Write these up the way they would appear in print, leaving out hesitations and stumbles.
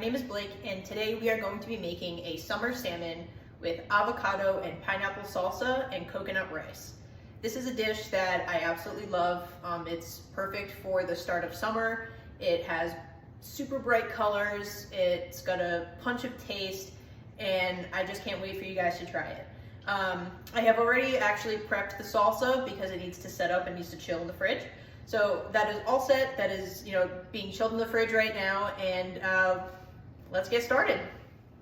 name is Blake, and today we are going to be making a summer salmon with avocado and pineapple salsa and coconut rice. This is a dish that I absolutely love. It's perfect for the start of summer. It has super bright colors, it's got a punch of taste, and I just can't wait for you guys to try it. I have already actually prepped the salsa because it needs to set up and needs to chill in the fridge. So that is all set. That is, being chilled in the fridge right now, and let's get started.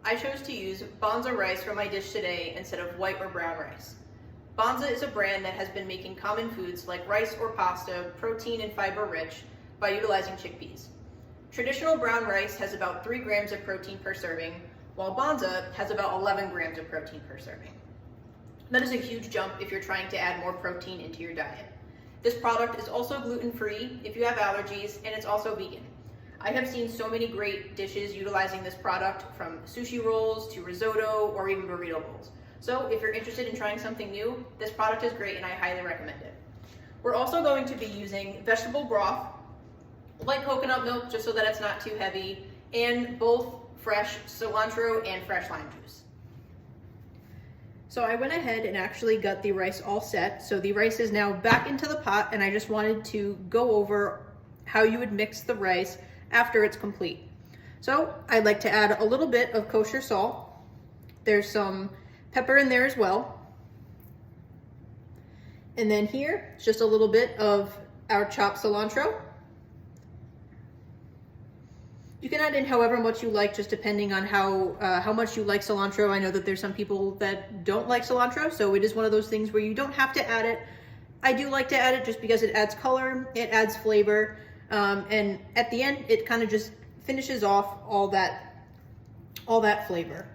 I chose to use Banza rice for my dish today instead of white or brown rice. Banza is a brand that has been making common foods like rice or pasta protein and fiber rich by utilizing chickpeas. Traditional brown rice has about 3 grams of protein per serving, while Banza has about 11 grams of protein per serving. That is a huge jump if you're trying to add more protein into your diet. This product is also gluten-free if you have allergies, and it's also vegan. I have seen so many great dishes utilizing this product, from sushi rolls to risotto or even burrito bowls. So if you're interested in trying something new, this product is great and I highly recommend it. We're also going to be using vegetable broth, like coconut milk just so that it's not too heavy, and both fresh cilantro and fresh lime juice. So I went ahead and actually got the rice all set. So the rice is now back into the pot, and I just wanted to go over how you would mix the rice after it's complete. So I'd like to add a little bit of kosher salt. There's some pepper in there as well. And then here, it's just a little bit of our chopped cilantro. You can add in however much you like, just depending on how much you like cilantro. I know that there's some people that don't like cilantro, so it is one of those things where you don't have to add it. I do like to add it just because it adds color, it adds flavor, and at the end, it kind of just finishes off all that flavor.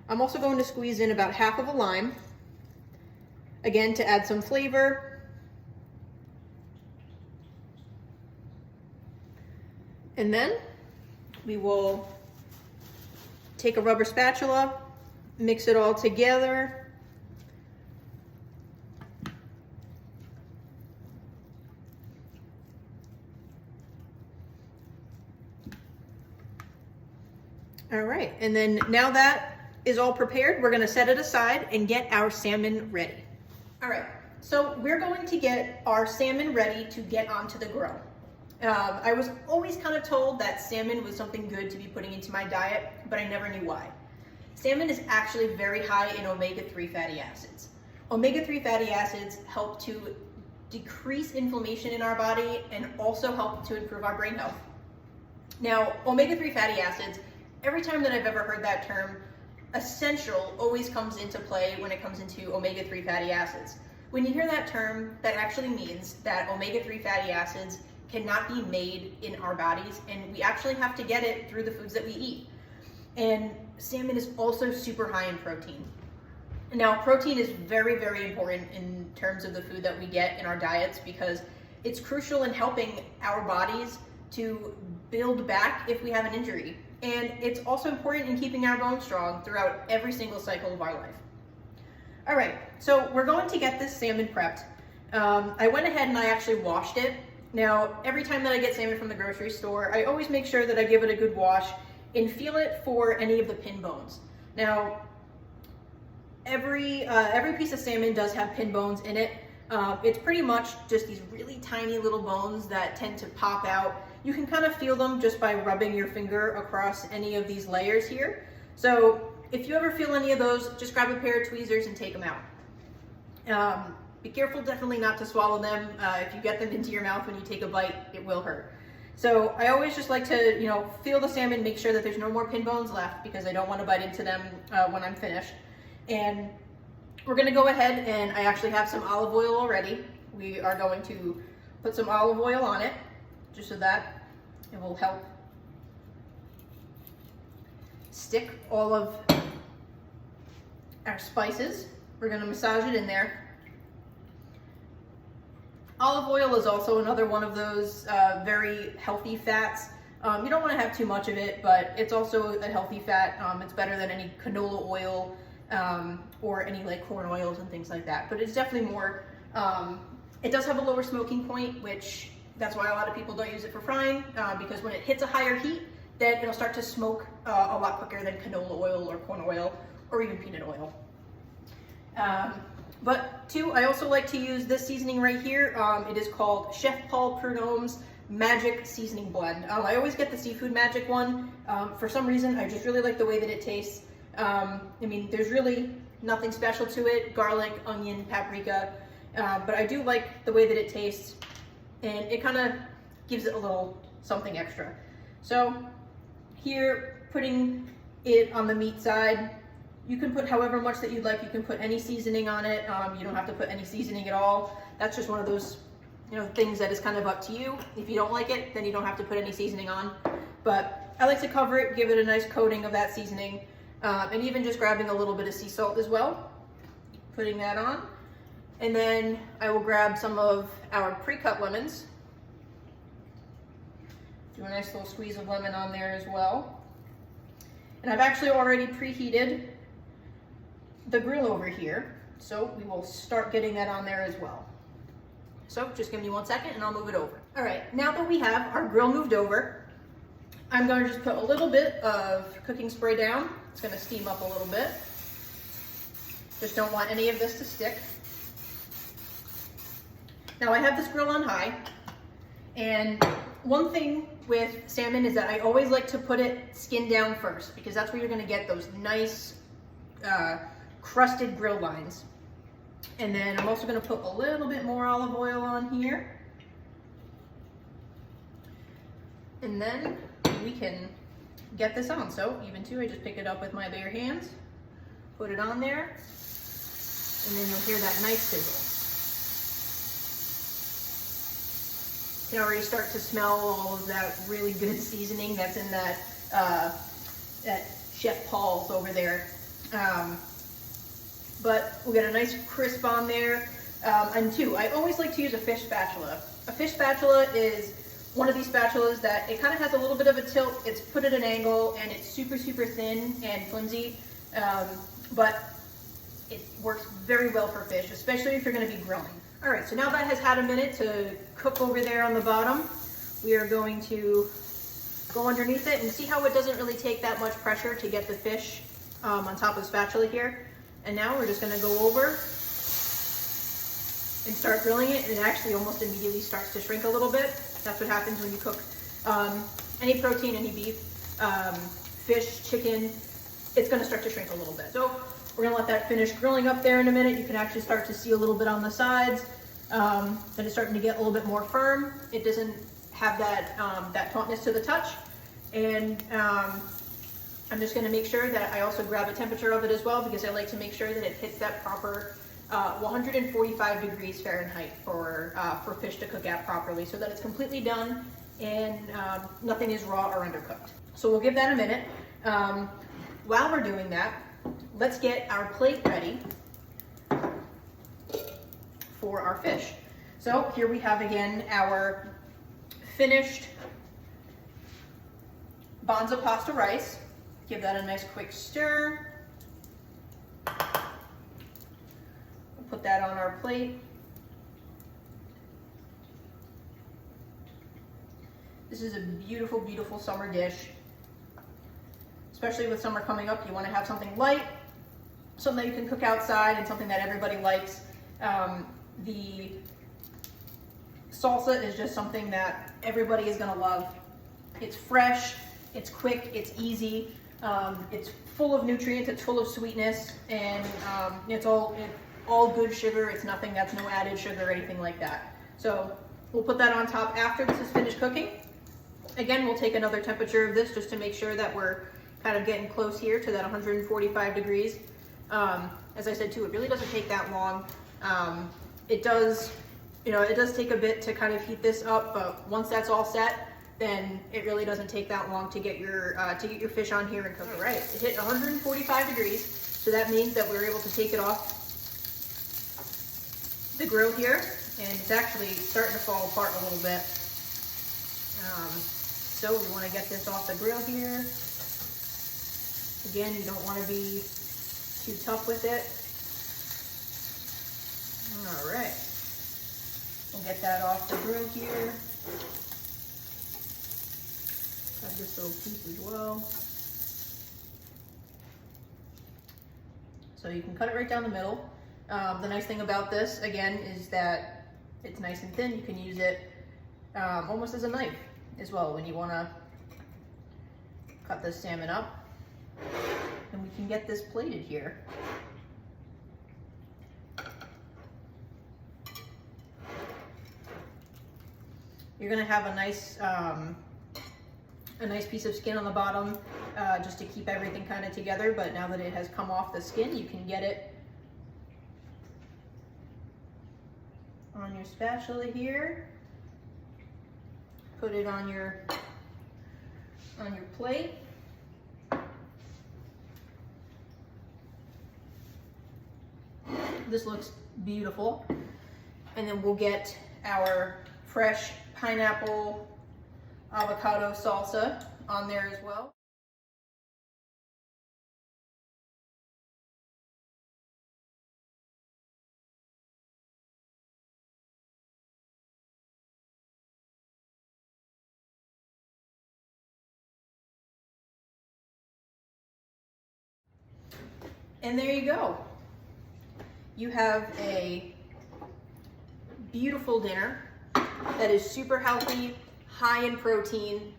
I'm also going to squeeze in about half of a lime, again, to add some flavor. And then we will take a rubber spatula, mix it all together. All right, and then now that is all prepared, we're gonna set it aside and get our salmon ready. All right, so we're going to get our salmon ready to get onto the grill. I was always kind of told that salmon was something good to be putting into my diet, but I never knew why. Salmon is actually very high in omega-3 fatty acids. Omega-3 fatty acids help to decrease inflammation in our body and also help to improve our brain health. Now, omega-3 fatty acids, every time that I've ever heard that term, essential always comes into play when it comes into omega-3 fatty acids. When you hear that term, that actually means that omega-3 fatty acids cannot be made in our bodies, and we actually have to get it through the foods that we eat. And salmon is also super high in protein. Now, protein is very, very important in terms of the food that we get in our diets because it's crucial in helping our bodies to build back if we have an injury. And it's also important in keeping our bones strong throughout every single cycle of our life. All right, so we're going to get this salmon prepped. I went ahead and I actually washed it. Now, every time that I get salmon from the grocery store, I always make sure that I give it a good wash and feel it for any of the pin bones. Now, every piece of salmon does have pin bones in it. It's pretty much just these really tiny little bones that tend to pop out. You can kind of feel them just by rubbing your finger across any of these layers here. So if you ever feel any of those, just grab a pair of tweezers and take them out. Be careful definitely not to swallow them. If you get them into your mouth when you take a bite, it will hurt. So I always just like to, feel the salmon, make sure that there's no more pin bones left because I don't want to bite into them when I'm finished. And we're gonna go ahead, and I actually have some olive oil already. We are going to put some olive oil on it just so that it will help stick all of our spices. We're gonna massage it in there. Olive oil is also another one of those very healthy fats. You don't want to have too much of it, but it's also a healthy fat. It's better than any canola oil or any like corn oils and things like that. But it's definitely more, it does have a lower smoking point, which that's why a lot of people don't use it for frying, because when it hits a higher heat, then it'll start to smoke a lot quicker than canola oil or corn oil or even peanut oil. But two, I also like to use this seasoning right here. It is called Chef Paul Prudhomme's Magic Seasoning Blend. I always get the Seafood Magic one. For some reason, I just really like the way that it tastes. I mean, there's really nothing special to it, garlic, onion, paprika, but I do like the way that it tastes, and it kind of gives it a little something extra. So here, putting it on the meat side, you can put however much that you'd like. You can put any seasoning on it. You don't have to put any seasoning at all. That's just one of those, things that is kind of up to you. If you don't like it, then you don't have to put any seasoning on. But I like to cover it, give it a nice coating of that seasoning, and even just grabbing a little bit of sea salt as well, putting that on. And then I will grab some of our pre-cut lemons. Do a nice little squeeze of lemon on there as well. And I've actually already preheated the grill over here, so we will start getting that on there as well. So just give me 1 second and I'll move it over. All right, now that we have our grill moved over, I'm going to just put a little bit of cooking spray down. It's going to steam up a little bit. Just don't want any of this to stick. Now I have this grill on high, and one thing with salmon is that I always like to put it skin down first, because that's where you're going to get those nice crusted grill lines. And then I'm also going to put a little bit more olive oil on here. And then we can get this on. So even too, I just pick it up with my bare hands, put it on there, and then you'll hear that nice sizzle. You can already start to smell all of that really good seasoning that's in that that Chef Paul's over there. But we'll get a nice crisp on there. And two, I always like to use a fish spatula. A fish spatula is one of these spatulas that it kind of has a little bit of a tilt. It's put at an angle and it's super, super thin and flimsy. But it works very well for fish, especially if you're going to be grilling. All right, so now that has had a minute to cook over there on the bottom, we are going to go underneath it and see how it doesn't really take that much pressure to get the fish on top of the spatula here. And now we're just going to go over and start grilling it, and it actually almost immediately starts to shrink a little bit. That's what happens when you cook any protein, any beef, fish, chicken. It's going to start to shrink a little bit. So we're going to let that finish grilling up there in a minute. You can actually start to see a little bit on the sides that it's starting to get a little bit more firm. It doesn't have that, that tautness to the touch. And I'm just going to make sure that I also grab a temperature of it as well, because I like to make sure that it hits that proper 145 degrees Fahrenheit for fish to cook at properly, so that it's completely done and nothing is raw or undercooked. So we'll give that a minute. While we're doing that, let's get our plate ready for our fish. So here we have again our finished Banza pasta rice. Give that a nice quick stir. We'll put that on our plate. This is a beautiful, beautiful summer dish. Especially with summer coming up, you want to have something light, something that you can cook outside, and something that everybody likes. The salsa is just something that everybody is going to love. It's fresh, it's quick, it's easy. It's full of nutrients, it's full of sweetness, and it's all good sugar. It's nothing that's no added sugar or anything like that. So we'll put that on top after this is finished cooking. Again, we'll take another temperature of this just to make sure that we're kind of getting close here to that 145 degrees. As I said too, it really doesn't take that long. It does take a bit to kind of heat this up, but once that's all set, then it really doesn't take that long to get your fish on here and cook. All right, it hit 145 degrees, so that means that we're able to take it off the grill here, and it's actually starting to fall apart a little bit. So we want to get this off the grill here. Again, you don't want to be too tough with it. All right, we'll get that off the grill here. add this little piece as well. So you can cut it right down the middle. The nice thing about this, again, is that it's nice and thin. You can use it almost as a knife as well when you want to cut this salmon up. And we can get this plated here. You're gonna have a nice piece of skin on the bottom just to keep everything kind of together, but now that it has come off the skin, you can get it on your spatula here. Put it on your plate. This looks beautiful. And then we'll get our fresh pineapple avocado salsa on there as well. And there you go. You have a beautiful dinner that is super healthy, high in protein,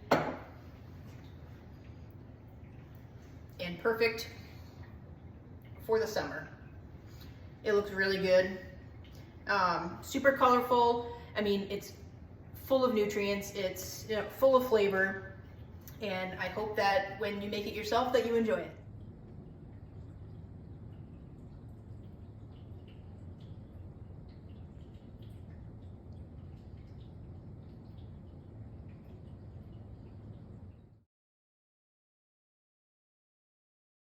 and perfect for the summer. It looks really good. Super colorful. I mean, it's full of nutrients. It's full of flavor. And I hope that when you make it yourself that you enjoy it.